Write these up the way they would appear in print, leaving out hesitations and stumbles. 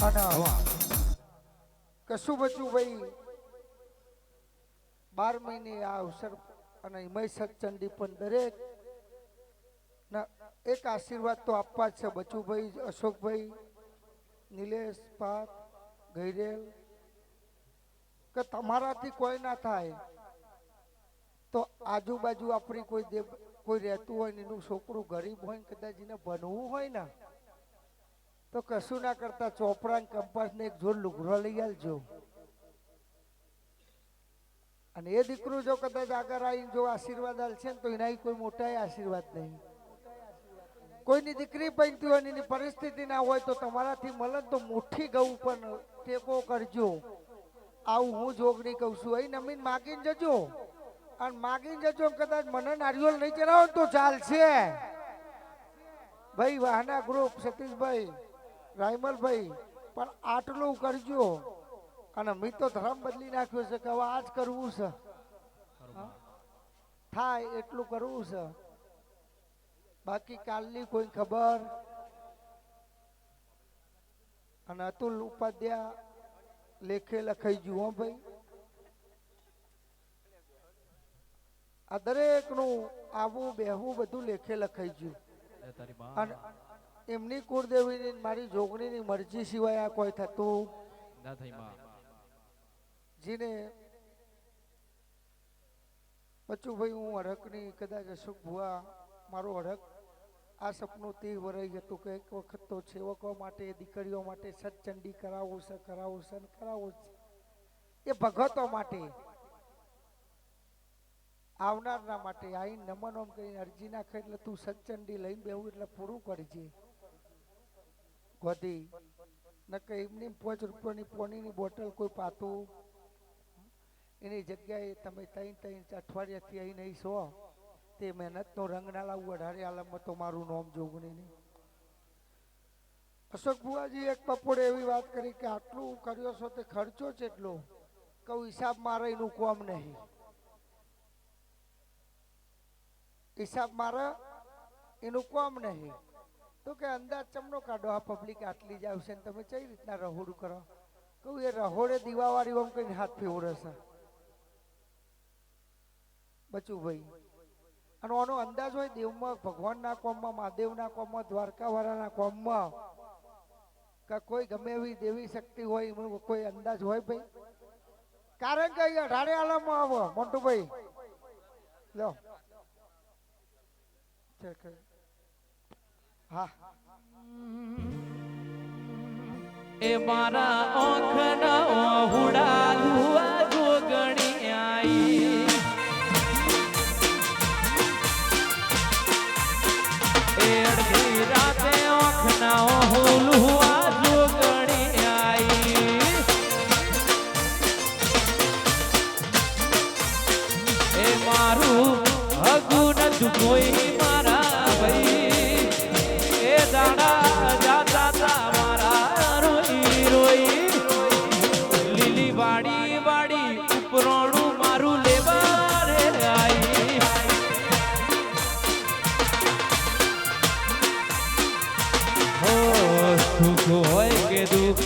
અને કશું બચ્યું ભાઈ 12 મહિને આ અવસર અને હિમય સચંડી પણ દરેક ના એક આશીર્વાદ તો આપવા જ છે બચુભાઈ, અશોકભાઈ, નિલેશ, પાર્થ, ગૈરેલ કે તમારાથી કોઈ ના થાય તો આજુબાજુ આપણી કોઈ રહેતું હોય ને એનું છોકરું ગરીબ હોય ને કદાચ એને ભણવું હોય ને તો કશું ના કરતા ચોપડા કંપાસ ને એક જોડ લુગડો લઈ આલજો. અને એ દીકરું જો કદાચ આગળ આવીને જો આશીર્વાદ આલશે ને તો એના કોઈ મોટા આશીર્વાદ નહીં. કોઈની દીકરી બનતી હોય એની પરિસ્થિતિ ના હોય તો તમારાથી મળે તો મુઠ્ઠી ગૌ પણ ટેકો કરજો. આવું હું જોગણી કહું છું. અહીં નમીન માગીને જજો અને માગીને જજો કદાચ મને નારિયેળ નહીં ચડાવો તો ચાલશે. ભાઈ વાહના ગ્રુપ સતીશભાઈ, રાયમલભાઈ પણ આટલું કરજો. અને મેં તો ધર્મ બદલી નાખ્યો છે કે હવે આ જ કરવું છે, થાય એટલું કરવું છે. બાકી કાલની કોઈ ખબર. અને અતુલ ઉપાધ્યાય લેખે લખાઈ ગયું. હો ભાઈ, આ દરેકનું આવું બેહવું બધું લેખે લખાઈ ગયું. અને એમની કુળદેવીની મારી જોગણીની મરજી સિવાય આ કોઈ થતું નથી. જેને બચુભાઈ હું હડકની કદાચ અશોક ભુવા મારું હડક આ સપનું 30 વર્ષ હતું કે એક વખત તો સેવકો માટે દીકરીઓ માટે સતચંડી કરાવવું છે, કરાવવું છે, કરાવવું છે. એ ભગતો માટે આવનારના માટે આઈને નમન ઓમ કરીને અરજી નાખે એટલે તું સતચંડી લઈને બેવું એટલે પૂરું કરજે. ગોધી નકે એમની 5 રૂપિયાની પોણીની બોટલ કોઈ પાતું એની જગ્યાએ તમે 3 અઠવાડિયાથી અહીં નહીં છો તે મહેનતનો રંગ ના લાવવું. 18 આલમમાં તો મારું નામ જોગણી નહીં. અશોક ભુવાજી એક બપોરે એવી વાત કરી કે આટલું કર્યો છો તે ખર્ચો કેટલો? કહું હિસાબ મારે એનું કોમ નહીં. હિસાબ મારે એનું કોમ નહીં. તો કે અંદાજ ચમનો કાઢો આ પબ્લિક આટલી જ આવશે ને તમે કઈ રીતના રહોડું કરો? કહું એ રહોડે દીવાવાળી ઓમ કઈ હાથ ફેવડે છે બચુભાઈ. અને આનો અંદાજ હોય દેવમાં, ભગવાનના કોમમાં, મહાદેવના કોમમાં, દ્વારકાવાળાના કોમમાં કે કોઈ ગમે એવી દેવી શક્તિ હોય એનો કોઈ અંદાજ હોય ભાઈ? કારણ કે અહીંયા 18 આલમમાં આવો મોન્ટુભાઈ લો. હા એ મારા આંખના હુડા ધુઆ જોગણી આઈ. એ અડધી રાતે આંખના હુલુઆ જોગણી આઈ. એ મારું હગું નતું કોઈ મારા ભાઈ. એ દાડા જાતા તા મારા રોઈ રોઈ. લીલી વાડી વાડી ઉપરોણું મારું લેવા રે આઈ. હો તું હોય કે દુઃખ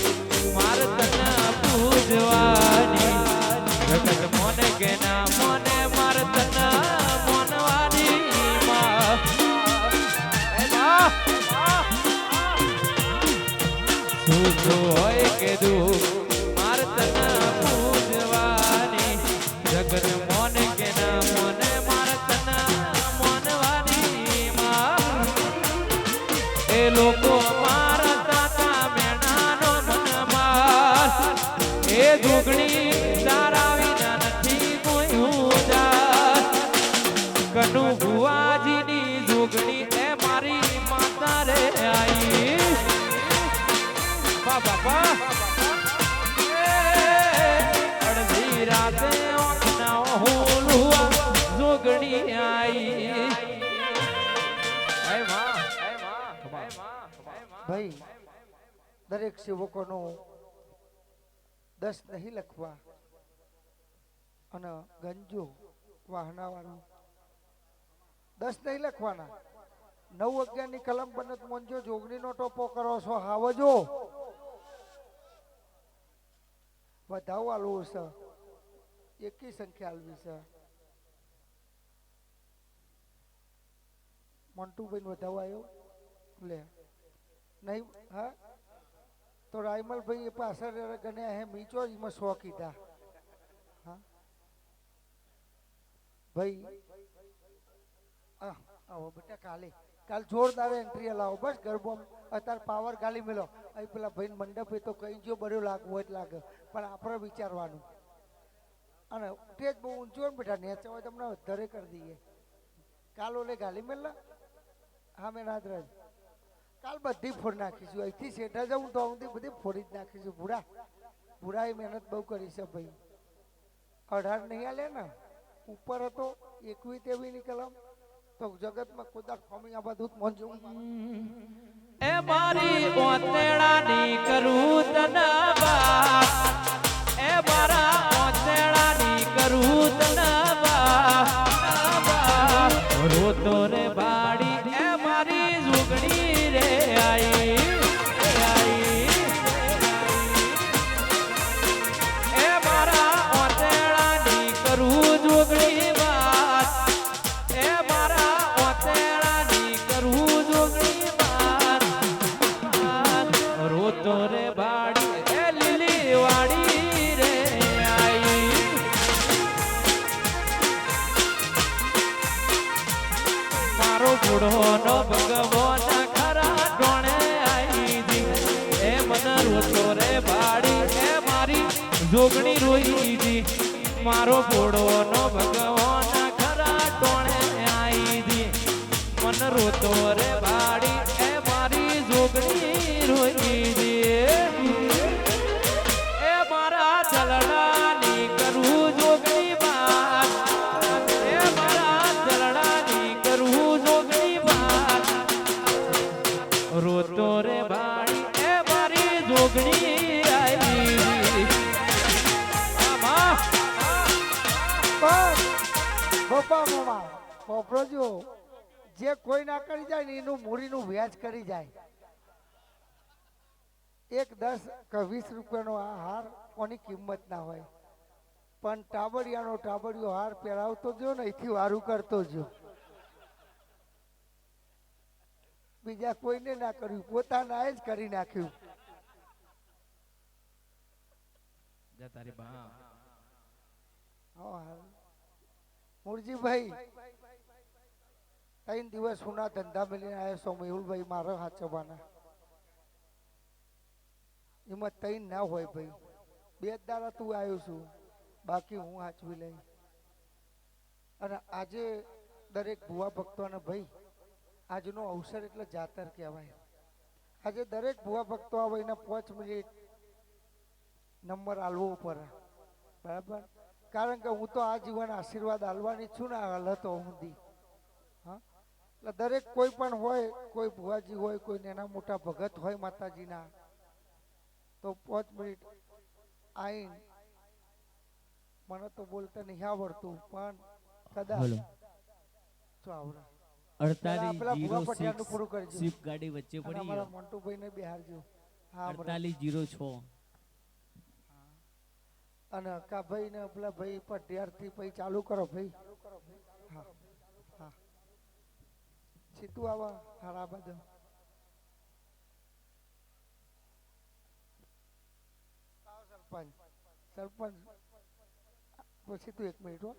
માર તને પૂજવાની. જગત મોને કે ના મોને માર તને મોનવાની માં. સુખ હોય કે દુઃખ માર તને પૂજવાની. જગત મોન કે ના મોને માર તને મોનવાની માં. એ લોકો મારા તાતા મેણાનો મન માર. એ જોગણી તારા વિના નથી કોઈ ઉજાર. કનુ ભુવાજીની જોગણી એ મારી માતા રે આઈ. બાપા અડધી રાતે આંખના હુલુઆ જોગણી આઈ. ભાઈ દરેક સેવકોનો 10 નહીં લખવા. અને ગંજો વાહનાવાળો 10 નહીં લખવાના. 9-11 ની કલમ બનત મોંજો જોગણીનો ટોપો કરો છો હાવજો. વધાવો આલવો છે એકી સંખ્યા આલવી છે મોન્ટુભાઈ વધાવો આવ્યો લે નહીં હા તો રાયમલભાઈ એ પાછળ ગણ્યા હે મીચો એમાં 100 કીધા હા ભાઈ આવો બેટા કાલ જોરદાર એન્ટ્રી લાવો બસ ગરબો અત્યારે પાવર ગાલી મેલો અહીં પેલા ભાઈ મંડપ તો કઈ જો બર્યો લાગવું હોય લાગે પણ આપણે વિચારવાનું અને સ્ટેજ બહુ ઊંચું હોય ને બેટા નેચા હોય તમને વધારે કરી દઈએ કાલ ઓલે ગાલી મેલા હા મેં રાજરાજ કાલ બધી ફોડ નાખીશું અહીંથી શેઠા જાઉં તો હું બધી ફોડી જ નાખીશું ભૂરા એ મહેનત બહુ કરી છે ભાઈ 18 નહીં આલે ને ઉપર હતો 21 તેવી ની કલમ તો જગતમાં કોદાર ફોમી આ બધું મોંજું એ મારી ઓતેડાની કરું તનબા એ મારા ઓતેડાની કરું તનબા રોતો રે બાડી એ મારી ઝુગડી રે આઈ એ મારા ઓતેડાની કરું ઝુગડી વાત એ મારા ઓતેડાની કરું ઝુગડી રોતો રે બાડી એ લીલી વાડી રે આઈ મારો બુઢો નો ભગવાન ખરા ડોણે આઈ દી એ મન રોતો રે બાડી એ મારી જોગણી રોઈ દી મારો બુઢો નો ભગવાન ખરા ડોણે આઈ દી મન રોતો રે બાડી એ મારી જોગણી રોઈ દી એ મારા ચલડાની કરું જોગણી વાત એ મારા ચલડાની કરું જોગણી વાત રોતો રે બાડી એ મારી જોગણી આવી પપ્પા મામા પોપરો જો જે કોઈ ના કરી જાય ને એનું મૂડીનું વ્યાજ કરી જાય એક 10 કે 20 રૂપિયાનો આ હાર કોની કિંમત ના હોય પણ ટાબડિયો હાર પહેરાવતો જો ને એથી વારું કરતો જો બીજા કોઈને ના કર્યું પોતાના જ કરી નાખ્યું તારી બા મુરજીભાઈ 3 દિવસ હુના ધંધા મળીને આવ્યા છો મેહુલભાઈ મારો હાચવાના એમાં 3 ના હોય ભાઈ 2 દાડા તું આવ્યો છું બાકી હું હાચવી લઈ અને આજે દરેક ભુવા ભક્તોને ભાઈ આજનો અવસર એટલે જાતર કહેવાય આજે દરેક ભુવા ભક્તો આવે એને 5 મિનિટ નંબર આલવો પડે બરાબર કારણ કે હું તો આ જીવન આશીર્વાદ આલવાની છું ને હાલતો સુધી હા એટલે દરેક કોઈ પણ હોય કોઈ ભુવાજી હોય કોઈ નાના મોટા ભગત હોય માતાજીના તો 5 મિનિટ આઈન મને તો બોલતા નહીં આવડતું પણ કદાચ તો આવડે 4806 સ્વિફ્ટ ગાડી વચ્ચે પડી અમારા મોન્ટુભાઈ ને બિહારજો હા 4806 અને કા ભાઈ ને પેલા ભાઈ પટિયાર થી પછી ચાલુ કરો ભાઈ હા હા સીધું આવા હારા બધા સરપંચ પછી તું 1 મિનિટ હો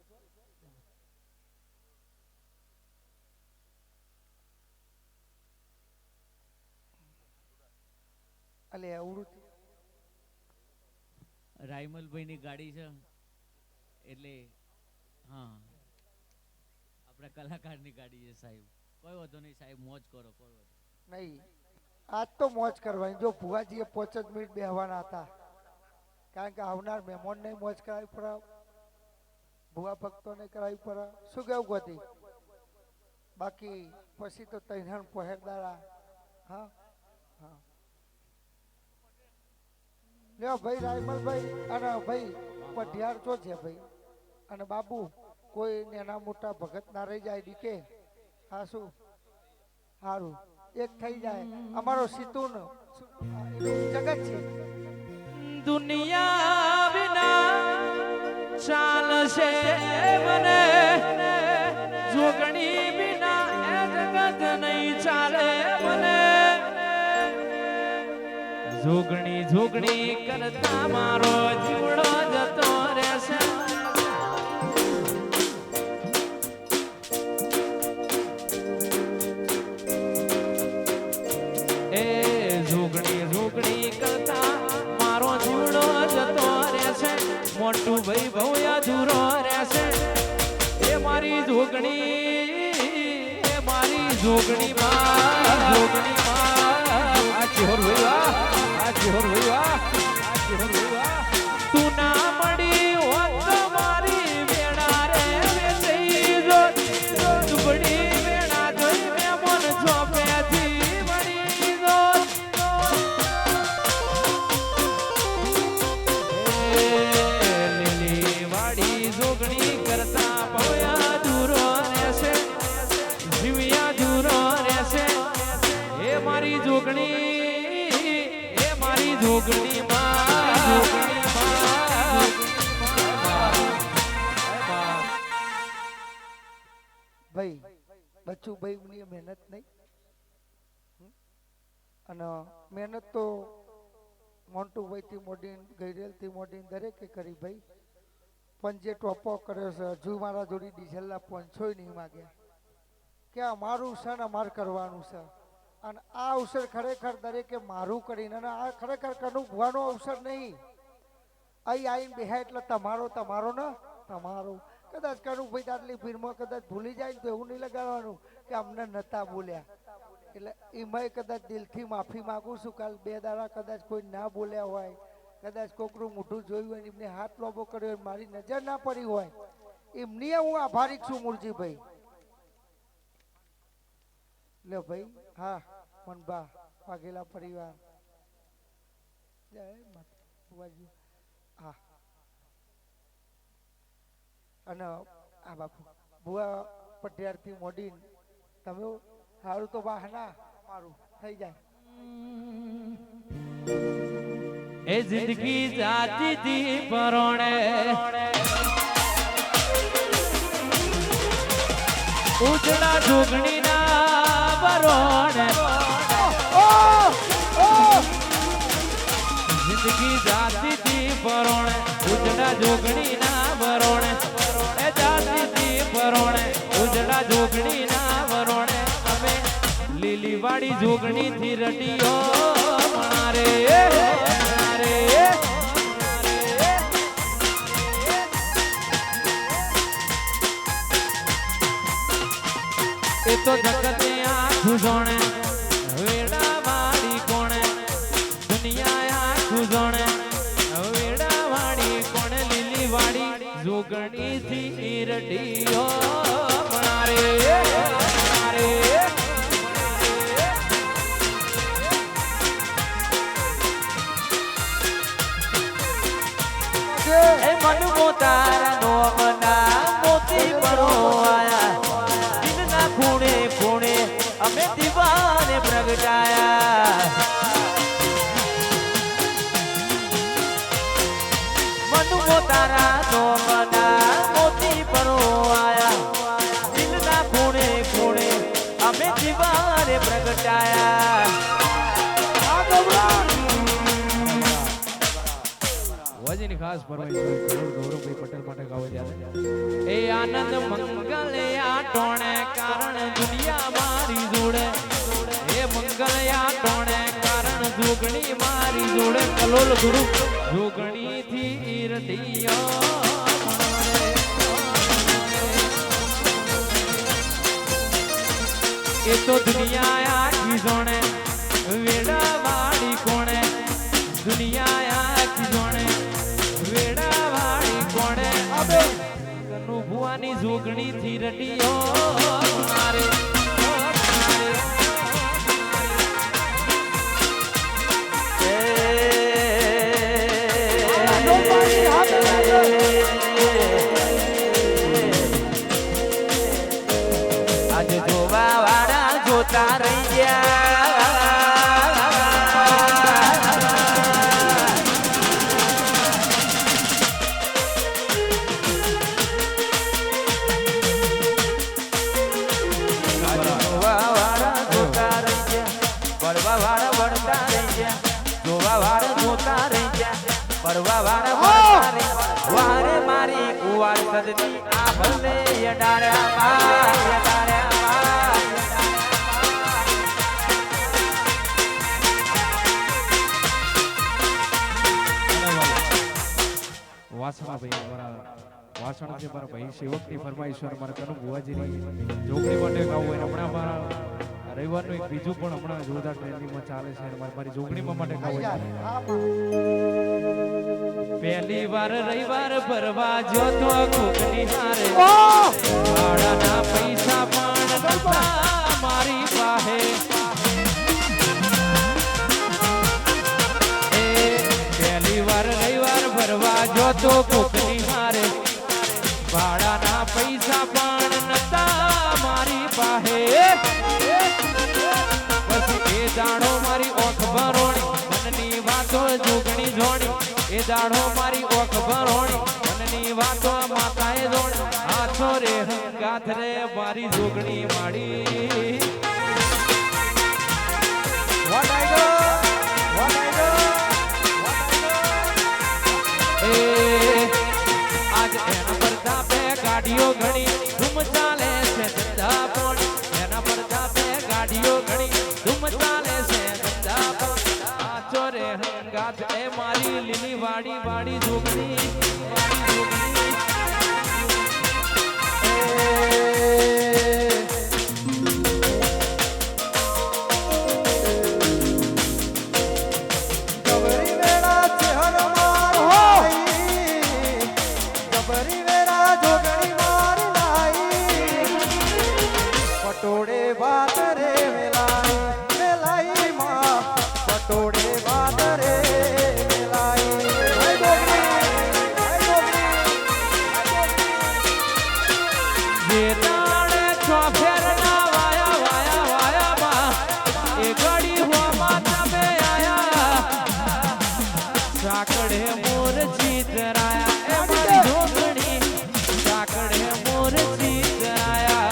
અલે આવડું રાયમલભાઈ ની ગાડી છે એટલે હા આપણા કલાકાર ની ગાડી છે સાહેબ કોઈ વાંધો નહીં સાહેબ મોજ કરો કોઈ વાંધો નહીં આજ તો મોજ કરવાની જો ભુવાજીએ 5 જ મિનિટ બેહવાના હતા કારણ કે આવનાર મહેમાનને મોજ કરાવી પડે ભુવા ભક્તોને કરાવી પડે શું કેવું ગોતી બાકી પછી તો તૈણ પહેરદારા હા હા લ્યો ભાઈ રાયમલભાઈ અને ભાઈ પઢિયાર ચો છે ભાઈ અને બાબુ કોઈ નાના મોટા ભગત ના રહી જાય ડીકે હા શું સારું એક થઈ જાય અમારો સીતુન જગત છે દુનિયા મળશે મને જોગણી વિના એ જગત નહીં ચાલે મને જોગણી જોગણી કરતા મારો જીવડો જતો રહેશે એ જોગણી જોગણી કરતા મારો જીવડો જતો રહેશે મોટું ભાઈ બહુ અધૂરો રહેશે એ મારી જોગણી માં આ ચિહોર ભૈયા તું ના મળી હોત તો મારી વેણા રે વેચી જો દુબળી વેણા જોઈ મે મન ચોપેથી મળી જો લીલી વાડી જોગણી કરતા પવયા દૂરો રહેશે જીવ્યા દૂરો રહેશે એ મારી જોગણી ભાઈ બચ્ચુભાઈ ની મહેનત નહીં અને મહેનત તો મોન્ટુભાઈ થી મોડીને ગઈરેલ થી મોડીને દરેકે કરી ભાઈ પણ જે ટોપો કર્યો છે હજુ મારા જોડી ડીઝલના 500 નહીં માગ્યા કે અમારું છે ને અમારે કરવાનું છે અને આ અવસર ખરેખર દરેકે મારું કરીને અને આ ખરેખર કનુભવાનો અવસર નહીં અહીં આવીને બેહા એટલે તમારો ને તમારો કદાચ કનુભાઈ આટલી ભીડમાં કદાચ ભૂલી જાય ને તો એવું નહીં લગાડવાનું કે અમને નતા બોલ્યા એટલે એમાંય કદાચ દિલથી માફી માગું છું કાલ 2 દાડા કદાચ કોઈ ના બોલ્યા હોય કદાચ કોકનું મોઢું જોયું હોય એમને હાથ લોબો કર્યો હોય મારી નજર ના પડી હોય એમની હું આભારી છું મુરજીભાઈ લે ભાઈ હા મનબા વાઘેલા પરિવાર જય માતાજી હા અને આ બાપુ બુઆ પટિયારથી મોડીને તમે સારું તો બહાના મારું થઈ જાય એ જિંદગી જાતી દી પરોણે ઉજળા જોગણી ના બરોણે જિંદગી જાતી દી પરોણે ઉજળા જોગણી ના બરોણે એ જાતી દી પરોણે ઉજળા જોગણી ના બરોણે અમે લીલી વાડી જોગણી થી રટીઓ મણારે એ તો જગતે આખું જોણે વેડા વાળી કોણે દુનિયા આખું જોણે વેડા વાળી કોણે લીલી વાળી જોગણી થી રટીઓ મણારે એ મન મોતારા નો મના મોતી પરો આયા દિલના ખૂણે ખૂણે અમે દીવાને પ્રગટાયા મન મોતારા નો મના મોતી પરો આયા દિલના ખૂણે ખૂણે અમે દીવાને પ્રગટાયા ની ખાસ ફરમાઈશ ગૌરવભાઈ પટેલ માટે ગાવો ત્યારે એ આનંદ મંગલ આ ટોણે કારણ દુનિયા મારી જોડે એ મંગલ આ ટોણે કારણ જોગણી મારી જોડે કલોલ ગુરુ જોગણી થી રટીયો એ તો દુનિયા આખી જોણે વેડા વાળી કોણે દુનિયા આખી જોણે ભુવાની જોગણી થી રટીઓ મારે આજે જોવા વાળા જોતા રહી ગયા પરવા વાળ જોતા રહી ગયા પરવા વાળ જોતા રહી વારે મારી કુવાર સદની આ ભલે યડાર્યા માં યડાર્યા માં વાસણા ભાઈ અમારા વાસણા છે મારા ભાઈ સેવકની ફરમાઈશ મારા કનુ બુવાજીની જોગણી માટે ગાવું હોય હમણાં અમારા રવિવારનું એક બીજું પણ હમણાં જોરદાર ટ્રેન્ડિંગમાં ચાલે છે અને મારી જોગણીમાં માટે ગાવું હોય પહેલી વાર રવિવાર ભરવા જો તો કોકની હારે ભાડાના પૈસા પણ નતા મારી પાસે પહેલી વાર રવિવાર ભરવા જો તો કોકની હારે ભાડાના પૈસા પણ નતા મારી પાસે પછી એ દાડો મારી ઓખ ભરોણી મનની વાતો જોગણી જોણી એ દાડો મારી ઓખ ભરોણી મનની વાતો માતાએ જોણી હાથો રે હંગાથ રે મારી જોગણી માડી What I do? આજ એના પડતા બે ગાડીઓ ઘણી ધૂમ ચાલે છે ધંધા પોણી એના પડતા બે ગાડીઓ ઘણી ધૂમ ચાલે છે ધંધા પોણી આ ચોરે હંગાત એ મારી લીલી વાડી વાડી જોગણી વાડી જોગણી પટોળે વાત રે મેલાઈ મેલાઈ માં પટોળે વાત રે મેલાઈ જે દાડે ચોફેરના વાયા વાયા વાયા માં એ ગળી હોમાં તમે આયા સાકડે મોર ચિતરાયા એ મારી જોગણી સાકડે મોર ચિતરાયા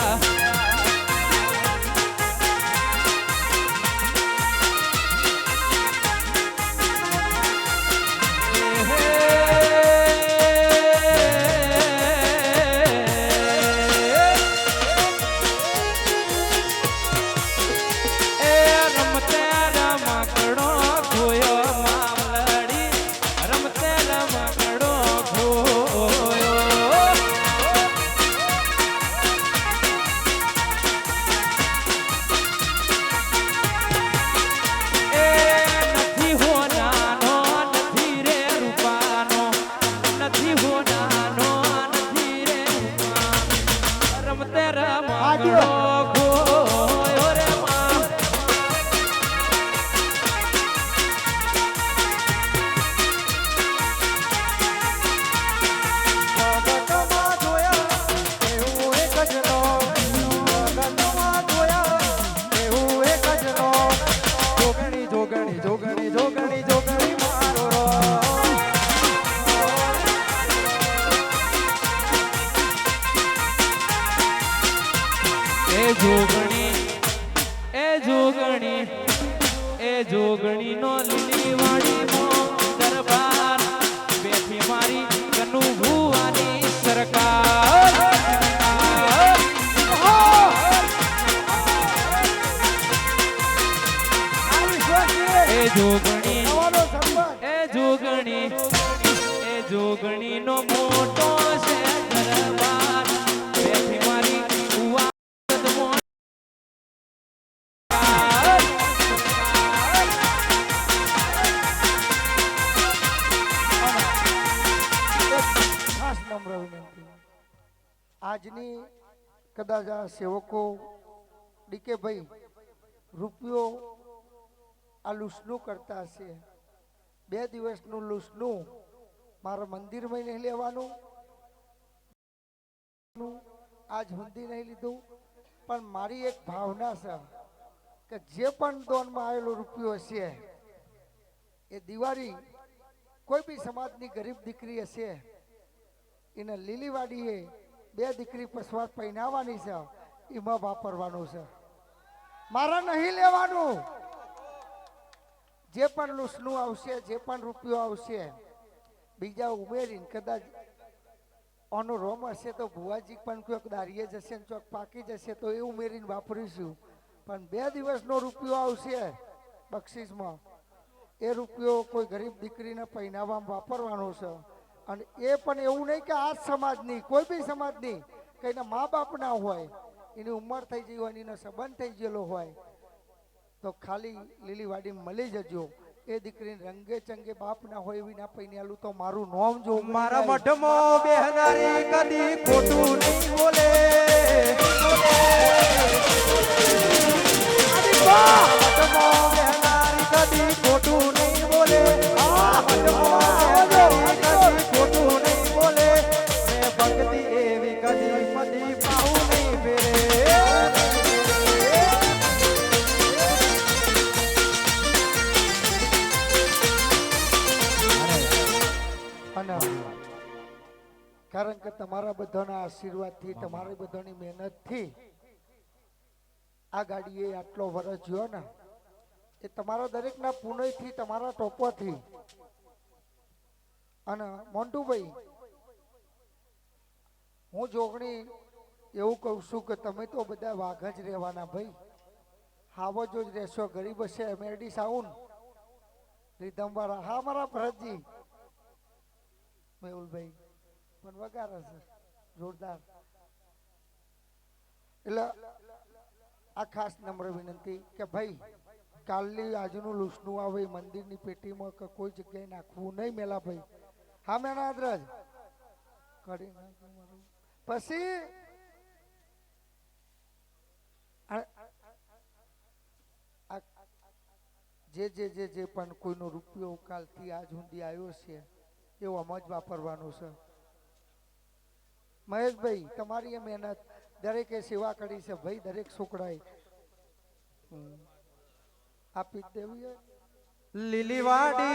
જોગણી નો લીલી વાડી મો દરબાર બેઠી મારી કનુ ભુવાની સરકાર એ જોગણી એ જોગણી નો મોટો છે દરબાર બેઠી મારી ભુવા આજની કદાચ આ સેવકો ડીકે ભાઈ રૂપિયો આ લૂસનું કરતા હશે 2 દિવસનું લૂસનું મારા મંદિરમાં નહીં લેવાનું આજ સુધી નહીં લીધું પણ મારી એક ભાવના છે કે જે પણ દોનમાં આવેલો રૂપિયો હશે એ દિવાળી કોઈ બી સમાજની ગરીબ દીકરી હશે એને લીલીવાડીએ 2 દીકરી પસવાત પહેરાવવાની છે એમાં વાપરવાનું છે મારા નહીં લેવાનું જે પણ લૂસનું આવશે, જે પણ રૂપિયો આવશે, બીજા ઉમેરીને કદાચ આનો રોમ હશે તો ભુવાજી પણ ચોક દારીએ જશે ને ચોક પાકી જશે તો એ ઉમેરીને વાપરીશું. પણ 2 દિવસનો રૂપિયો આવશે બક્ષિસમાં, એ રૂપિયો કોઈ ગરીબ દીકરીને પહેરાવવામાં વાપરવાનો છે. અને એ પણ એવું નહીં કે આ સમાજની, કોઈ બી સમાજની, કે એના મા બાપ ના હોય, એની ઉંમર થઈ ગઈ હોય, એનો સંબંધ થઈ ગયેલો હોય, તો ખાલી લીલીવાડીમાં મળી જજો. એ દીકરીને રંગે ચંગે બાપ ના હોય એવી ના પહેરેલું તો મારું નામ જો મારા મઠમાં બેહનારી કદી ખોટું નહીં બોલે. મઠમાં બેહનારી કદી ખોટું નહીં બોલે. મઠમાં બેહનારી કદી ખોટું નહીં બોલે. મેં ભક્તિ એવી કદી મદી પાઉં નહીં ફેરે. અને કારણ કે તમારા બધાના આશીર્વાદથી, તમારી બધાની મહેનતથી આ ગાડીએ આટલો વર્ષ જોયો ને, એ તમારા દરેકના પુણ્યથી, તમારા ટોપોથી. અને મોન્ટુભાઈ, હું જોગણી એવું કહું છું કે તમે તો બધા વાઘ જ રહેવાના ભાઈ, હાવજો જ રહેશો. ગરીબ હશે એમએલડી સાઉન્ડ રીધમવાળા, હા મારા ભરતજી મેહુલભાઈ પણ વગાડે છે જોરદાર. એટલે આ ખાસ નમ્ર વિનંતી કે ભાઈ કાલની આજનું લૂસનું આવે મંદિરની પેટીમાં કે કોઈ જગ્યાએ નાખવું નહીં મેલા ભાઈ. હા મેના આદરજ કરી નાખ્યું મારું. પછી જે પણ કોઈનો રૂપિયો કાલથી આજ સુધી આવ્યો છે એવું આમ જ વાપરવાનું છે. મહેશભાઈ, તમારી એ મહેનત, દરેકે સેવા કરી છે ભાઈ, દરેક છોકરાએ આપી જ દેવી. લીલીવાડી